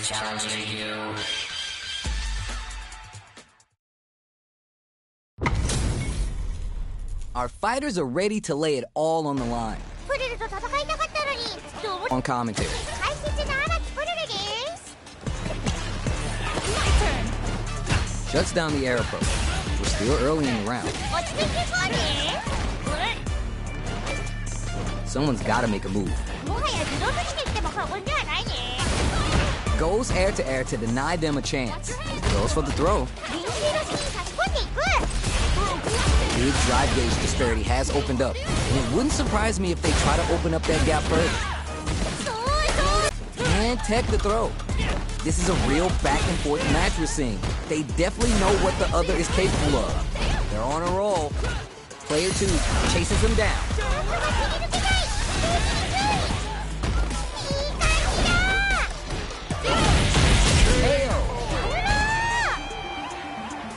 Challenging you. Our fighters are ready to lay it all on the line. On commentary. Shuts down the air approach. We're still early in the round. Someone's got to make a move. Goes air to deny them a chance. Goes for the throw. Big drive gauge disparity has opened up, and it wouldn't surprise me if they try to open up that gap further. And tech the throw. This is a real back and forth match we're seeing. They definitely know what the other is capable of. They're on a roll. Player 2 chases him down.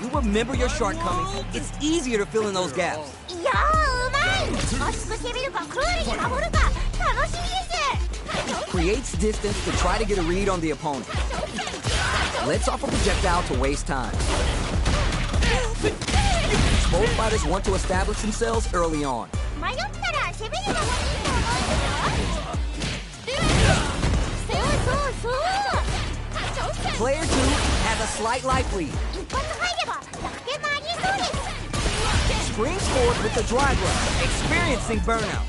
You remember your shortcomings. It's easier to fill in those gaps. Creates distance to try to get a read on the opponent. Lets off a projectile to waste time. Both fighters want to establish themselves early on. Player 2 has a slight life lead. Springs forward with the drive rush, experiencing burnout.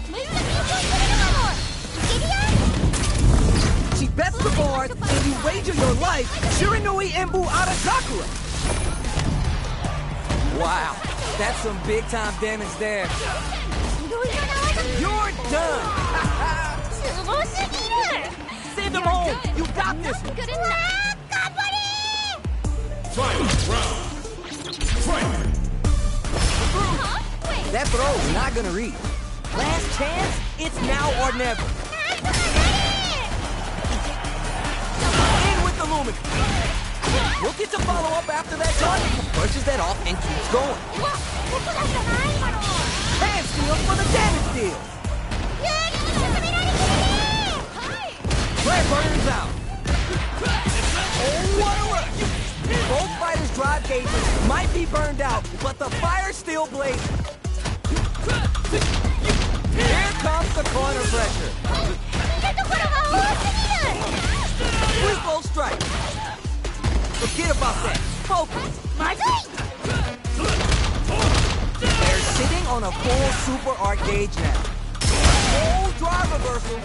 She bets the board, and you wager your life, Shiranui Embu Arazakura. Wow, that's some big-time damage there. You're done! Send them home! You got this one! Final round. Fight! That throw's not gonna reach. Last chance, it's now or never. In with the Lumen. We'll get to follow up after that target. Brushes that off and keeps going. Hand steal for the damage deal. Flare burns out. Oh, what a rush. Both fighters' drive gauges might be burned out, but the fire's still blazing. Here comes the corner pressure. Free throw strike. Forget about that. Focus. They're sitting on a full super arc gauge now. Full drive reversal.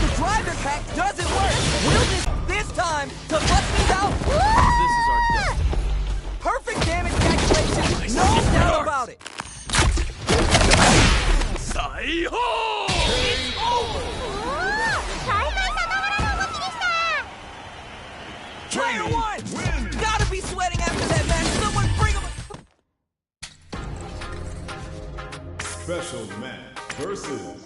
The driver pack doesn't work. Will this time to bust these out? This is our destiny. Perfect damage calculation. No doubt about it. Player 1! Gotta be sweating after that match. Someone bring him a... Special match versus...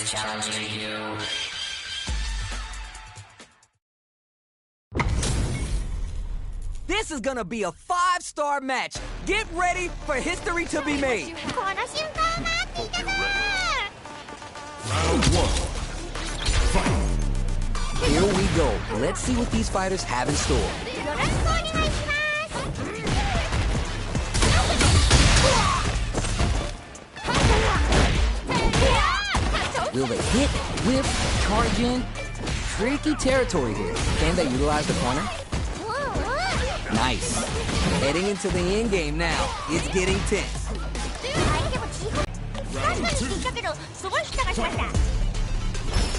Challenging you. This is gonna be a 5-star match. Get ready for history to be made. Round 1. Fight! Here we go. Let's see what these fighters have in store. Will they hit, whip, charge in? Tricky territory here. Can they utilize the corner? Nice. Heading into the end game now. It's getting tense.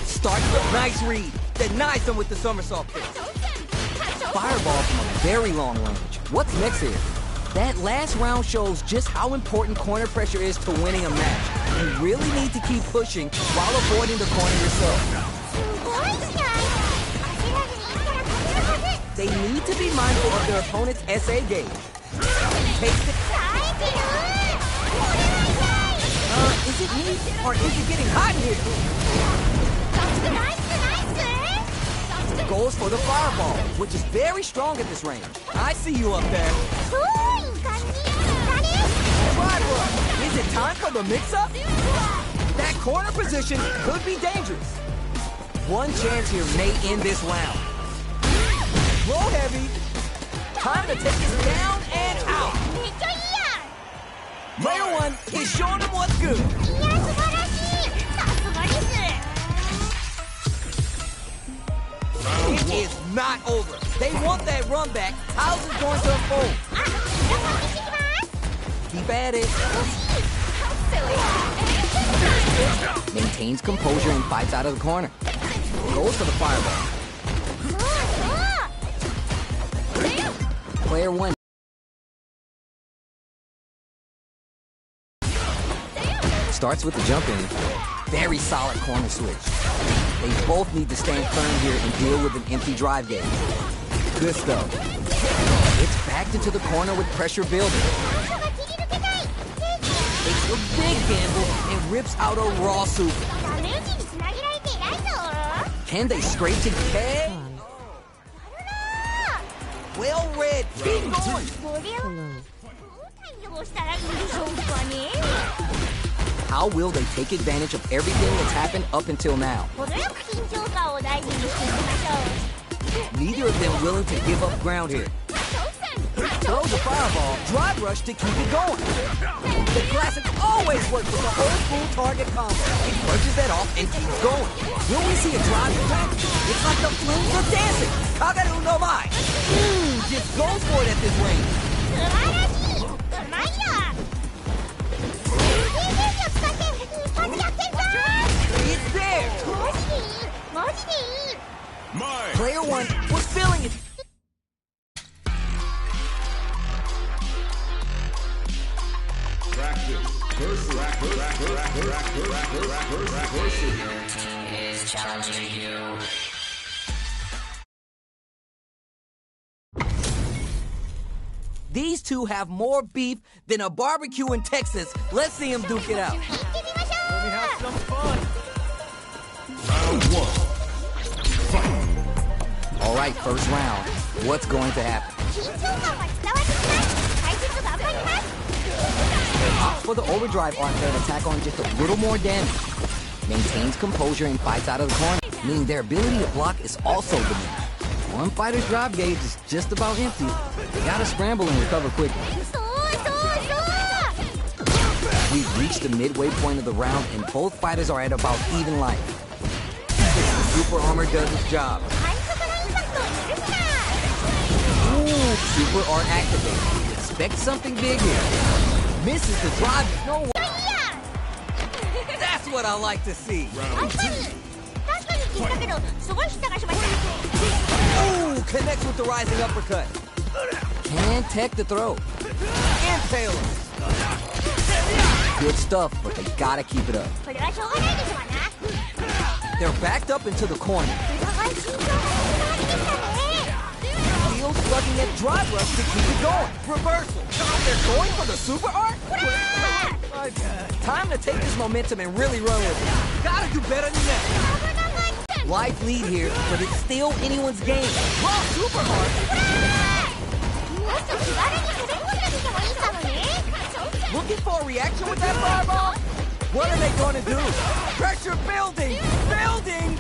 Starts with nice read, denies them with the somersault kick. Fireball from a very long range. What's next here? That last round shows just how important corner pressure is to winning a match. You really need to keep pushing while avoiding the corner yourself. They need to be mindful of their opponent's SA gauge. Takes it. Is it me, or is it getting hot in here? Goes for the fireball, which is very strong at this range. I see you up there. Drive rush. Is it time for the mix-up? That corner position could be dangerous. One chance here may end this round. Roll heavy. Time to take this down and out. Player one is showing them what's good. It is not over. They want that run back. How's it going to unfold? Keep at it. Maintains composure and fights out of the corner. Goes for the fireball. Player one. Starts with the jump in. Very solid corner switch. They both need to stand firm here and deal with an empty drive gauge. Good stuff. It's backed into the corner with pressure building. Takes a big gamble and rips out a raw super. Can they scrape to K? Well read. Keep going. How will they take advantage of everything that's happened up until now? Neither of them willing to give up ground here. Throws a fireball, drive rush to keep it going. The classic always works with the old school target combo. It punches that off and keeps going. Will we see a drive attack? It's like the flames are dancing. Kagaru no Mai. Just goes for it at this range. It's there. Player one was feeling it. Is challenging you. These two have more beef than a barbecue in Texas. Let's see them duke it out. Let me have some fun. Round one. Fight. All right, first round. What's going to happen? Opts for the overdrive arc there to tack on just a little more damage. Maintains composure and fights out of the corner, meaning their ability to block is also diminished. One fighter's drive gauge is just about empty. They gotta scramble and recover quickly. We've reached the midway point of the round and both fighters are at about even life. The super armor does its job. Ooh, super art activated. Expect something big here. Misses the drive. No way. That's what I like to see. Ooh, connects with the rising uppercut. Can tech the throw. Impaler. Good stuff, but they gotta keep it up. They're backed up into the corner. Still slugging at drive rush to keep it going. Reversal. They're going for the super art? Time to take this momentum and really run with it. Gotta do better than that. Life lead here, but it's still anyone's game. Raw super art. Looking for a reaction with that fireball? What are they gonna do? Pressure building! Building!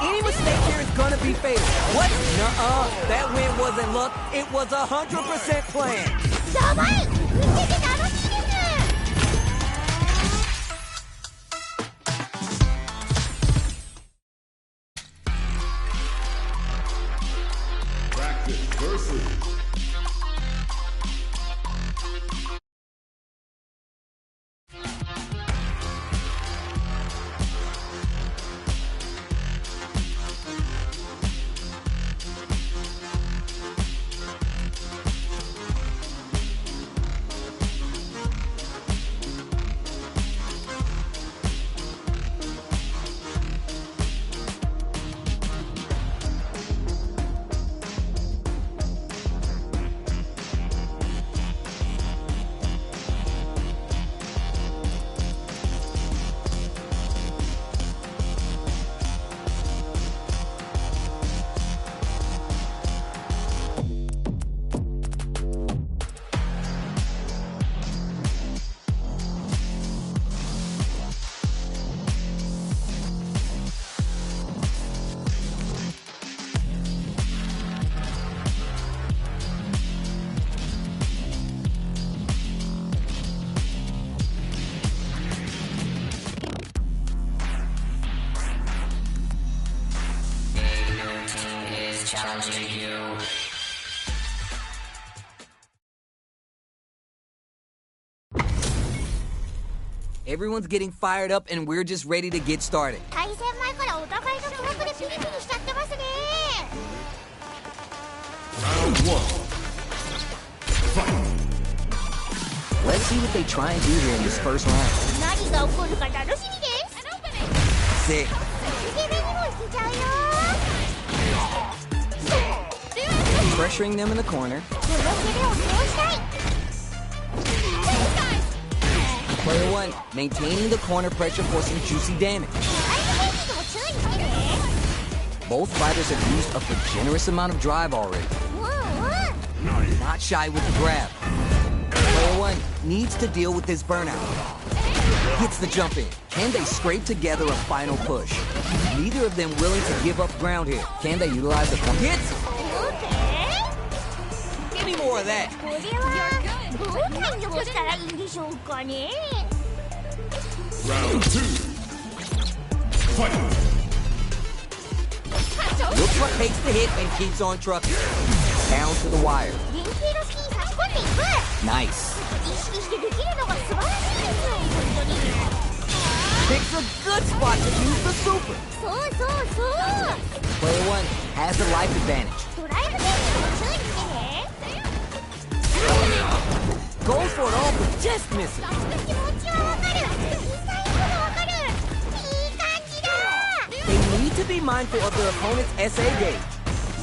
Any mistake here is gonna be fatal. What? Nuh-uh. That win wasn't luck. It was 100% planned. Practice versus. challenging you. Everyone's getting fired up and we're just ready to get started. 対戦前からお互いの気迫でピリピリしちゃってますね。 Round 1. Let's see what they try and do here in this first round. 何が起こるか楽しみです。 Sick. イケメンにもいけちゃうよ。 Pressuring them in the corner. この攻めを通したい。 Player 1, maintaining the corner pressure for some juicy damage. 相手兵器にも注意してね。 Both fighters have used up a generous amount of drive already. うんうん。 Not shy with the grab. Player 1 needs to deal with this burnout. Gets the jump in. Can they scrape together a final push? Neither of them willing to give up ground here. Can they utilize the point? Hits! オーケ Give me more of that. ー。これはどう対応したらいいんでしょうかね。 Round 2. Fight. Looks like takes the hit and keeps on trucking. Down to the wire. 連携の隙に差し込んでいく。 Nice. 意識してできるのが素晴らしいですよ、本当に。 Picks a good spot to use the super. そうそうそう。 Player 1 has the life advantage. ドライブ選手も注意してね。 Goes for it all, but just misses. 気持ちはわかる。実際にもわかる。いい感じだ。 They need to be mindful of their opponent's SA gauge.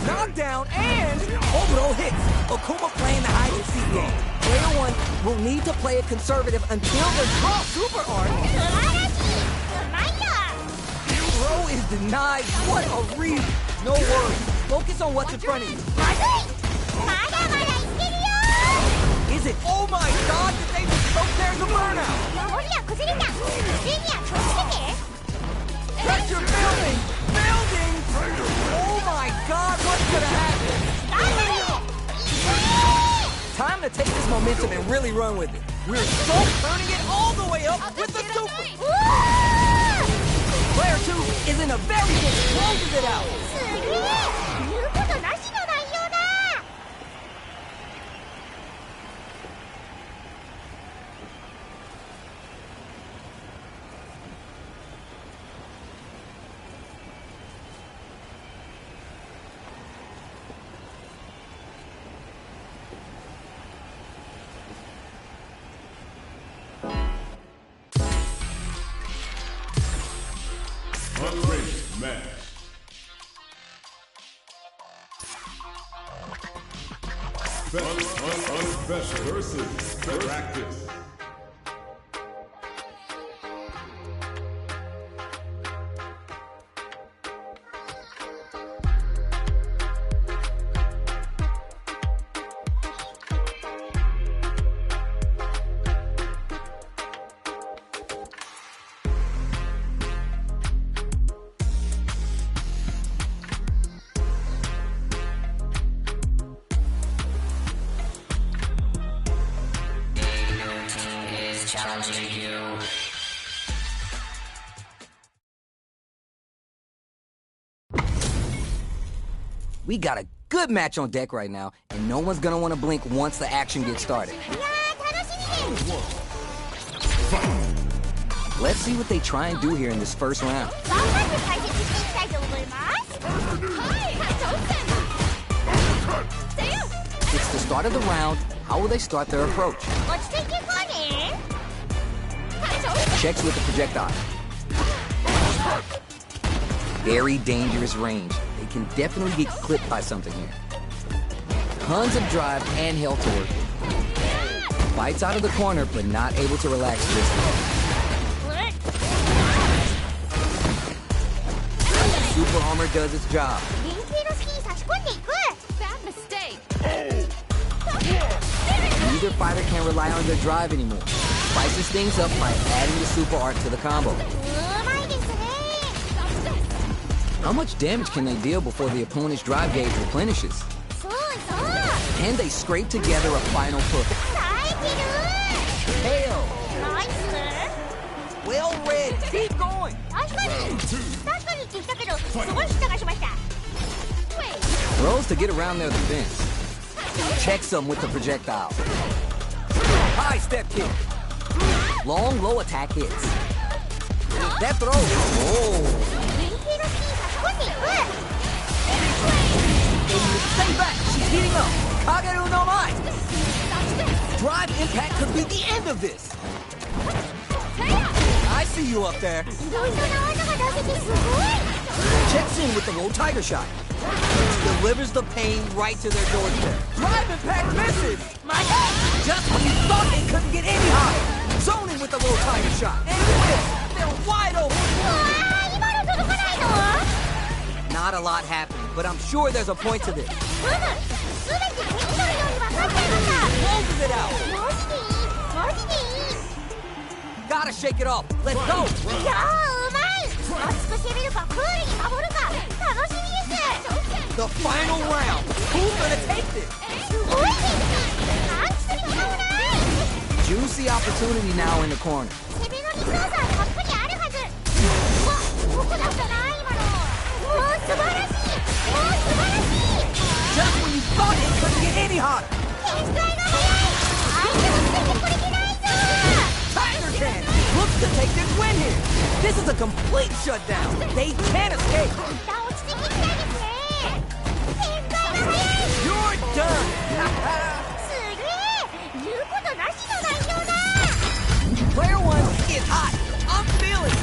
Knockdown and overall hits. Akuma playing the hide and seek game. Player 1 will need to play it conservative until their draw super arc. 素晴らしい。うまいよ。 Throw is denied. What a read. No worries. Focus on what's in front of you. まずい。まだまだいってるよ。 Is it? Oh my God! Did they just spoke there's a burnout? 守りは崩れた。スイには気をつけて。 Pressure building. Building. Oh my God! What's gonna happen? 頑張れ。 Time to take this momentum and really run with it. We're so turning it all the way up with the super. うわー。 Player 2 is in a very good closes it out. すげえ。言うことなしの内容だ。 Unrated match. Best versus practice. Challenging you. We got a good match on deck right now, and no one's gonna want to blink once the action gets started. いやー楽しみです。 Let's see what they try and do here in this first round. 頑張って解説していきたいと思います。はい、It's the start of the round. How will they start their approach? 落ち着いていこうね。 Checks with the projectile. Very dangerous range. They can definitely get clipped by something here. Tons of drive and health to work with. Bites out of the corner, but not able to relax just yet. Super armor does its job. 連携の隙に差し込んでいく。 Neither fighter can rely on their drive anymore. Spices things up by adding the super art to the combo. うまいですね。 How much damage can they deal before the opponent's drive gauge replenishes? そうそう。 Can they scrape together a final push? 耐えてる。 Hail! ナイス。 Well read! Keep going! 確かにって言ったけど、すごい下がしました。Throws to get around their defense. Checks them with the projectile. High step kick. Long, low attack hits. That throw. Oh. Stay back. She's heating up. Kageru no Mai. Drive impact could be the end of this. I see you up there. Checks in with the low tiger shot. Delivers the pain right to their doorstep. Drive impact misses! Just when you thought it couldn't get any higher. Zoning with the low tiger shot. And this, they're wide open. Not a lot happened, but I'm sure there's a point to this. Closes it out. Gotta shake it off. Let's go. The final round. Who's gonna take this? Juicy opportunity now in the corner. Just when you thought it couldn't get any hotter. Tiger Can looks to take this win here. This is a complete shutdown. They can't escape. You're done. Player 1 is hot. I'm feeling it.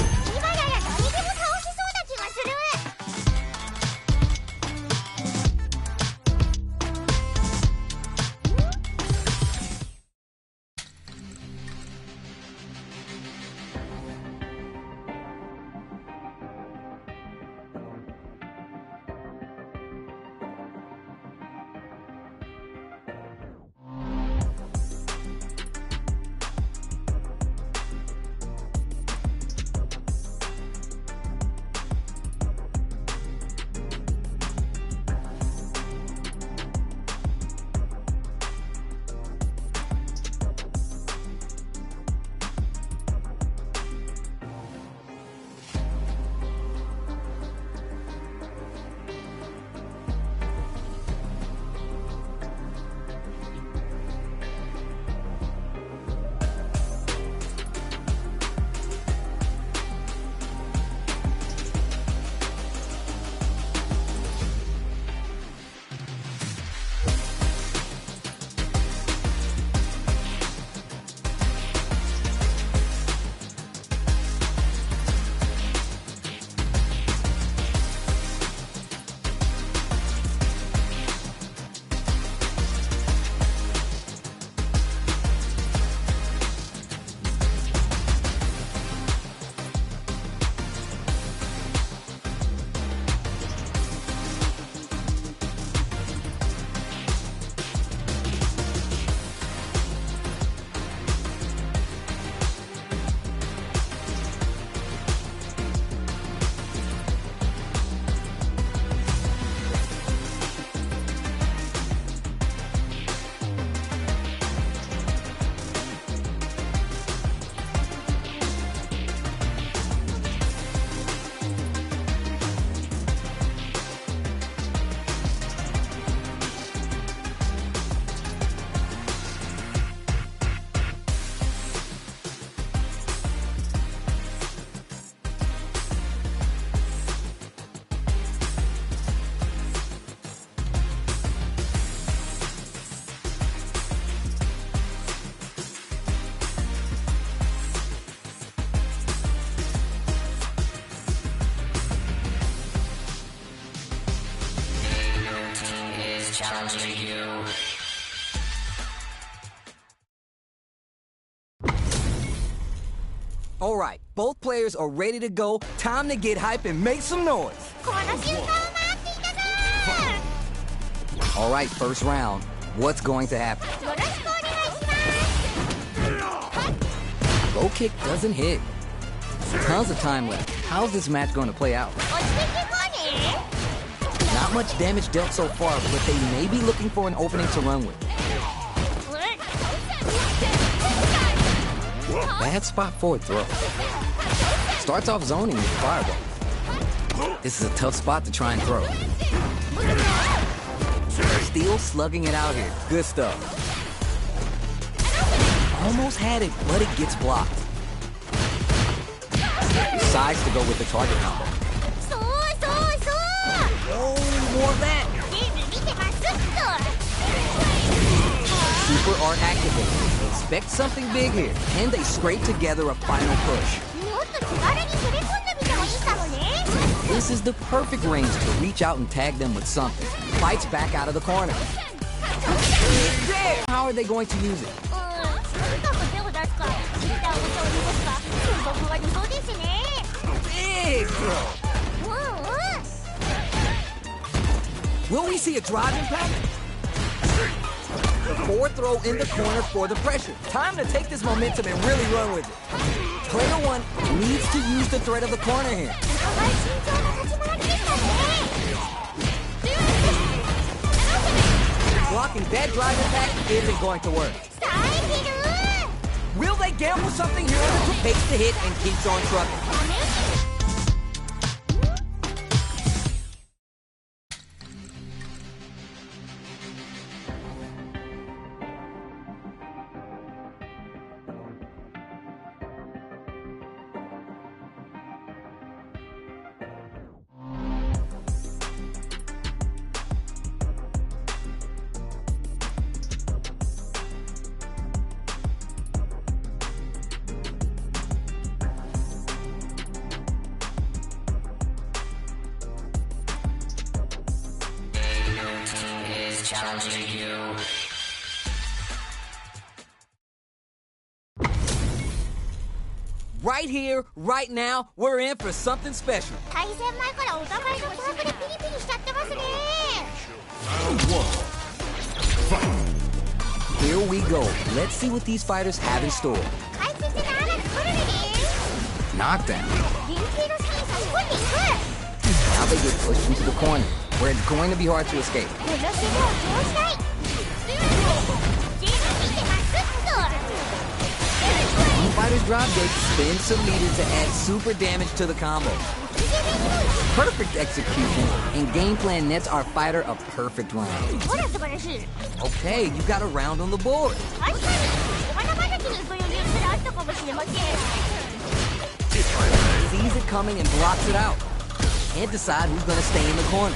Challenging you. All right, both players are ready to go. Time to get hype and make some noise. All right, first round. What's going to happen? Low kick doesn't hit. Tons of time left. How's this match going to play out? Not much damage dealt so far, but they may be looking for an opening to run with. Bad spot for a throw. Starts off zoning with fireball. This is a tough spot to try and throw. Still slugging it out here. Good stuff. Almost had it, but it gets blocked. Decides to go with the target combo. Oh, more of that. Super art activated. Expect something big here. Can they scrape together a final push? This is the perfect range to reach out and tag them with something. Fights back out of the corner. It's there! How are they going to use it? Big throw! Will we see a drive impact? The forward throw in the corner for the pressure. Time to take this momentum and really run with it. Player one needs to use the threat of the corner here. Blocking that drive impact isn't going to work. Will they gamble something here to takes the hit and keeps on trucking? Challenging you. Right here, right now, we're in for something special. Here we go. Let's see what these fighters have in store. Knockdown. Now they get pushed into the corner, where it's going to be hard to escape. One fighter's drop gate spins some meter to add super damage to the combo. Perfect execution, and game plan nets our fighter a perfect round. Okay, you got a round on the board. Sees it coming and blocks it out. Can't decide who's gonna stay in the corner.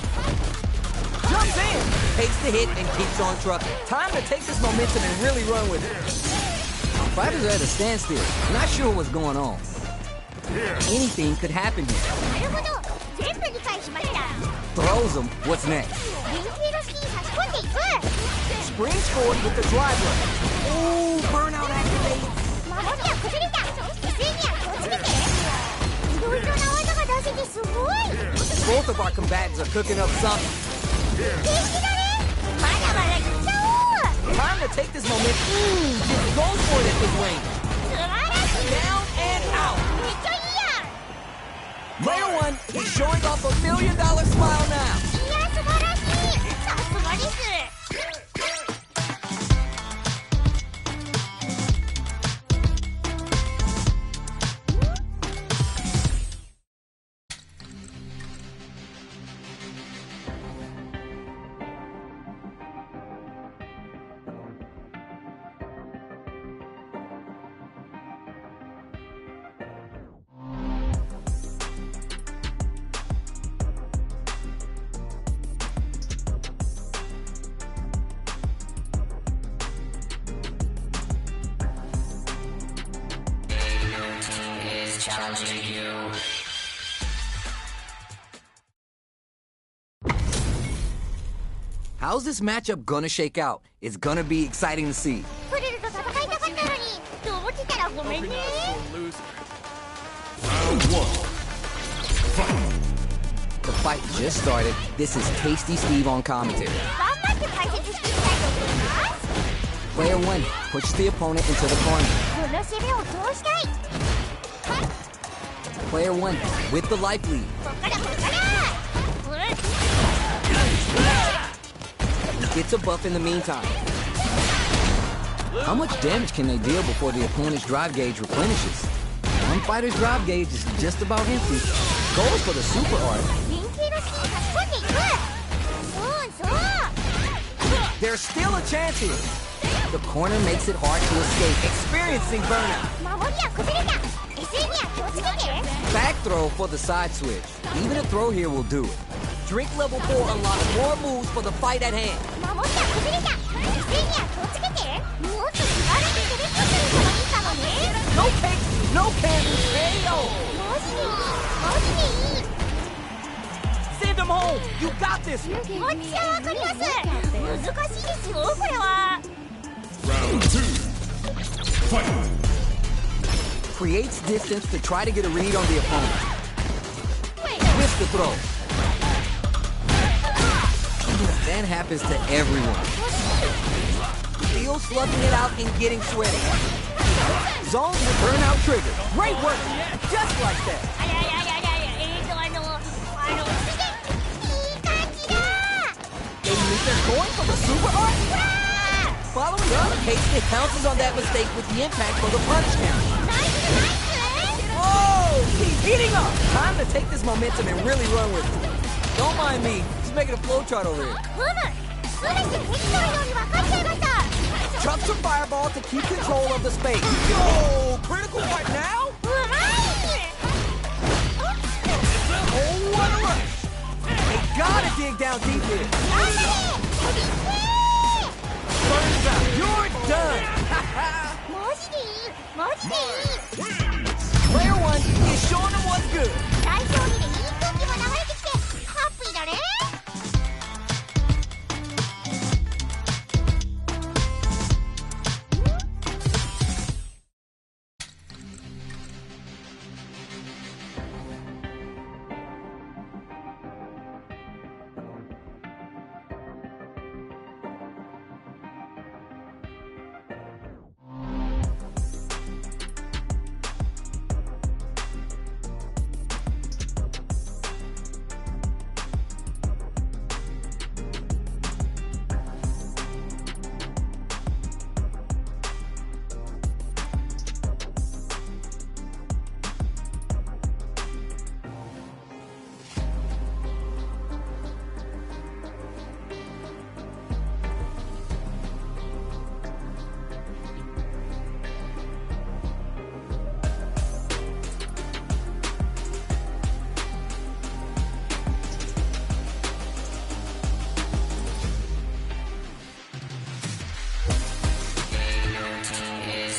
Jumps in, takes the hit, and keeps on trucking. Time to take this momentum and really run with it. Fighters are at a standstill. Not sure what's going on. Anything could happen here. Throws him. What's next? Springs forward with the drive run. Ooh, burnout activated. Both of our combatants are cooking up something. Time to take this momentum. Just go for it at this range. Down and out. Player one is showing off $1 million smile now. Challenging you. How's this matchup gonna shake out? It's gonna be exciting to see. Round one. Fight. The fight just started. This is Tasty Steve on commentary. Player one pushes the opponent into the corner. Player one with the life lead. Gets a buff in the meantime. How much damage can they deal before the opponent's drive gauge replenishes? One fighter's drive gauge is just about empty. Goes for the super art. There's still a chance here. The corner makes it hard to escape, experiencing burnout. 守りは崩れた SE には気をつけて Back throw for the side switch. Even a throw here will do it. Drink level 4 unlocks more moves for the fight at hand. 守りは崩れた SE には気をつけてもっと気軽に攻め込んでるから見たのね No cake, no candy, KO. マジでいいマジでいい Send him home. You got this. こっちはわかります難しいですよこれは Round 2. Fight. Creates distance to try to get a read on the opponent. Missed the throw. That happens to everyone. Still slugging it out and getting sweaty. Zones with burnout trigger. Great work. Just like that. あやややややいい感じだ And they're going for the super art? Following up, Casey pounces on that mistake with the impact for the punch count. ナイスナイス Oh, he's heating up. Time to take this momentum and really run with it. Don't mind me. Just making a flowchart over here. ふむ全て敵のように分かっちゃいました Chucks a fireball to keep control of the space. Yo, critical right now? うまい Oh, what a rush. They gotta dig down deep here. 頑張れ Burns out. You're done. マジでいいマジでいい Player 1 is showing them what's good. 大勝利でいい空気も流れてきてハッピーだね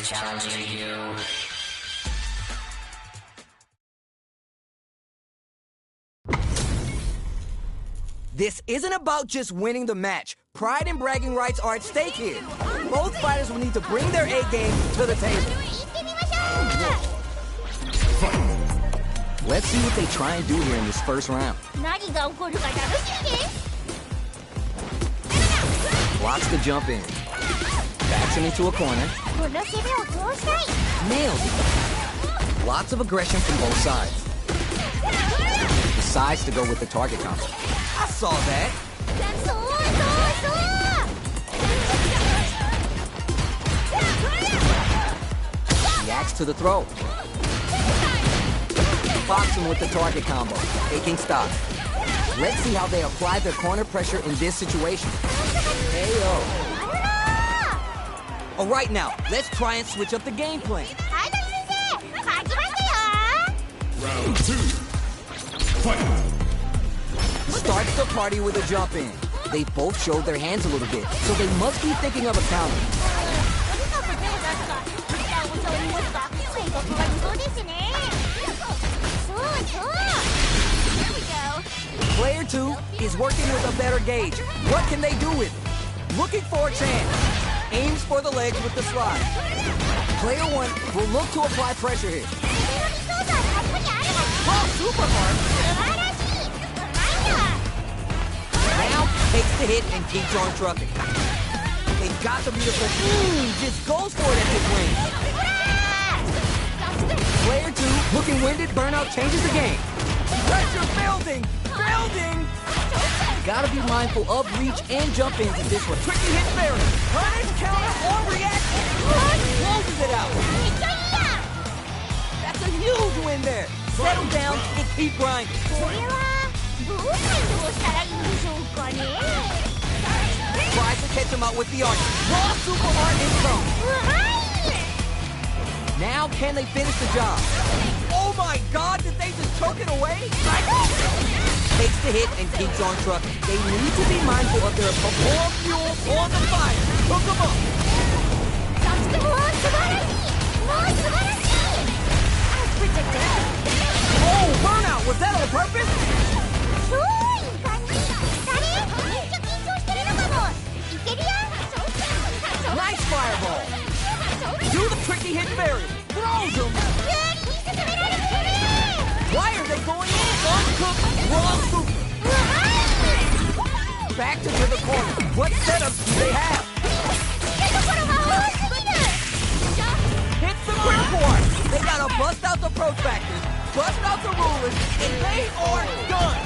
Challenging you. This isn't about just winning the match. Pride and bragging rights are at stake here. Both fighters will need to bring their A game to the table. 行ってみましょ Let's see what they try and do here in this first round. う何が起こるか楽しみです Blocks the jump in. Backs him into a corner. この攻めを通したい Nails it. Lots of aggression from both sides. Decides to go with the target combo. I saw that. そうそうそう Reacts to the throw. Box him with the target combo. Taking stock. Let's see how they apply their corner pressure in this situation. KO. Alright now, let's try and switch up the game plan. はい先生勝ちましたよ Round 2. Fight. Starts the party with a jump in. They both showed their hands a little bit, so they must be thinking of a counter. とにかく手を出すかギターを触りますか性格が理想ですねそうそう Here we go Player 2 is working with a better gauge. What can they do with it? Looking for a chance. Aims for the legs with the slide. Player 1 will look to apply pressure here. 自分の理想とはたっぷりあるはず Oh, super hard. 素晴らしいうまいな Now takes the hit and keeps on trucking. They've got the beautiful. Just goes for it at this range. Player 2 looking winded. Burnout changes the game. Pressure building. Building. Gotta be mindful of reach and jump ins in this one. Tricky hit fairly. Punish, counter, or reaction. Closes it out. めっちゃいいやん That's a huge win there. Settle down and keep grinding. これはどうしたらいいんでしょうかね Tries to catch him out with the art. Raw super art income. Now can they finish the job? Oh my god, did they just choke it away? Takes the hit and keeps on trucking. They need to be mindful of their perform fuel on the fire. Hook them up. As predicted. Oh, burnout! Was that on purpose? Nice fireball! Do the tricky hit variable. Throws them! Why are they going in? Uncooked raw soup! Back to the corner. What setups do they have? Hits the quick part! They gotta bust out the protractors, bust out the rulers, and they are done!